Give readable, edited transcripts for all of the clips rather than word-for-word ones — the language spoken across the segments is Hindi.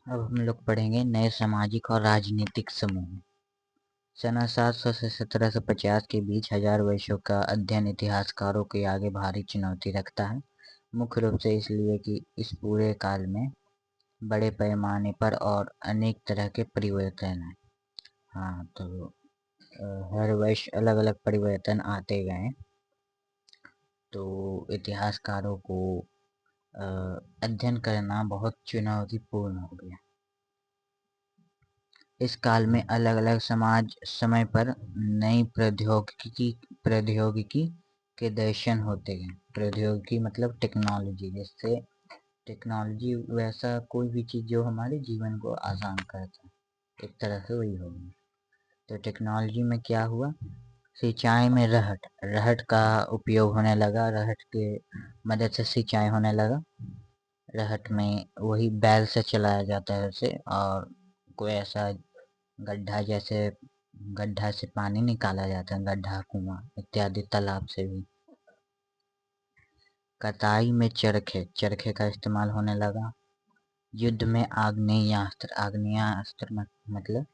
अब हम लोग पढ़ेंगे नए सामाजिक और राजनीतिक समूह। सन 700 से 1750 के बीच 1000 वर्षों का अध्ययन इतिहासकारों के आगे भारी चुनौती रखता है, मुख्य रूप से इसलिए कि इस पूरे काल में बड़े पैमाने पर और अनेक तरह के परिवर्तन हैं। हाँ, तो हर वर्ष अलग अलग परिवर्तन आते गए, तो इतिहासकारों को अध्ययन करना बहुत चुनौतीपूर्ण हो गया। इस काल में अलग अलग समाज समय पर नई प्रौद्योगिकी के दर्शन होते गए। प्रौद्योगिकी मतलब टेक्नोलॉजी, जिससे टेक्नोलॉजी वैसा कोई भी चीज़ जो हमारे जीवन को आसान करता है, एक तरह से वही होगी। तो टेक्नोलॉजी में क्या हुआ, सिंचाई में रहट का उपयोग होने लगा। रहट के मदद से सिंचाई होने लगा। रहट में वही बैल से चलाया जाता है उसे, और कोई ऐसा गड्ढा से पानी निकाला जाता है, गड्ढा, कुआं इत्यादि, तालाब से भी। कताई में चरखे का इस्तेमाल होने लगा। युद्ध में आग्नेयास्त्र मतलब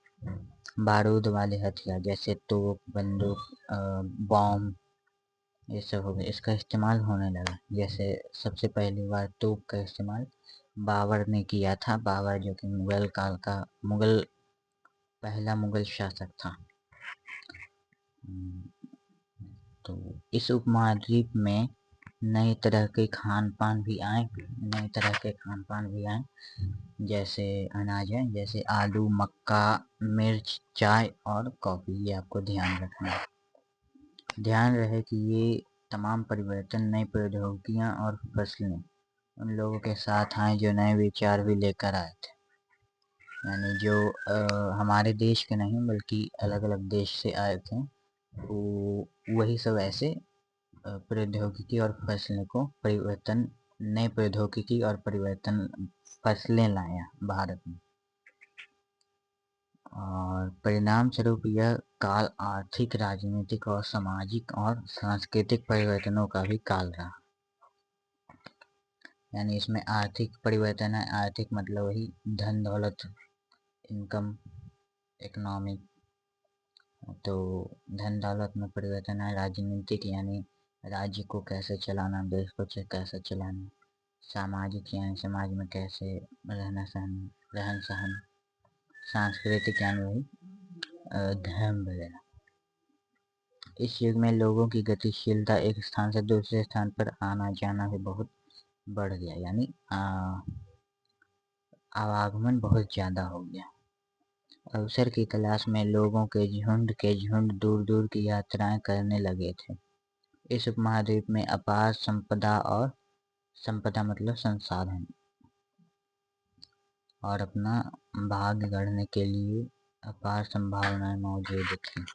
बारूद वाले हथियार, जैसे तोप, बंदूक, बॉम्ब, ये सब हो गए, इसका इस्तेमाल होने लगा। जैसे सबसे पहली बार तोप का इस्तेमाल बाबर ने किया था। बाबर जो कि मुगल काल का पहला मुगल शासक था। तो इस उपमहाद्वीप में नए तरह के खान पान भी आए। जैसे अनाज है, जैसे आलू, मक्का, मिर्च, चाय और कॉफी। ये आपको ध्यान रखना है। ध्यान रहे कि ये तमाम परिवर्तन नई प्रौद्योगिकियां और फसलें उन लोगों के साथ आए जो नए विचार भी लेकर आए थे। यानी जो हमारे देश के नहीं बल्कि अलग अलग देश से आए थे, वो वही सब ऐसे प्रौद्योगिकी और फसलें को परिवर्तन नए प्रौद्योगिकी और परिवर्तन फसलें लाया भारत में। और परिणाम स्वरूप यह काल आर्थिक, राजनीतिक और सामाजिक और सांस्कृतिक परिवर्तनों का भी काल रहा। यानी इसमें आर्थिक परिवर्तन है। आर्थिक मतलब वही धन दौलत, इनकम, इकोनॉमिक। तो धन दौलत में परिवर्तन है। राजनीतिक यानी राज्य को कैसे चलाना, देश को कैसे चलाना। सामाजिक यानी समाज में कैसे रहन सहन। सांस्कृतिक यानी वही धर्म वगैरह। इस युग में लोगों की गतिशीलता, एक स्थान से दूसरे स्थान पर आना जाना भी बहुत बढ़ गया। यानी आवागमन बहुत ज़्यादा हो गया। अवसर की तलाश में लोगों के झुंड दूर दूर की यात्राएं करने लगे थे। इस उपमहाद्वीप में अपार संपदा मतलब संसाधन, और अपना भाग्य गढ़ने के लिए अपार संभावनाएं मौजूद थी।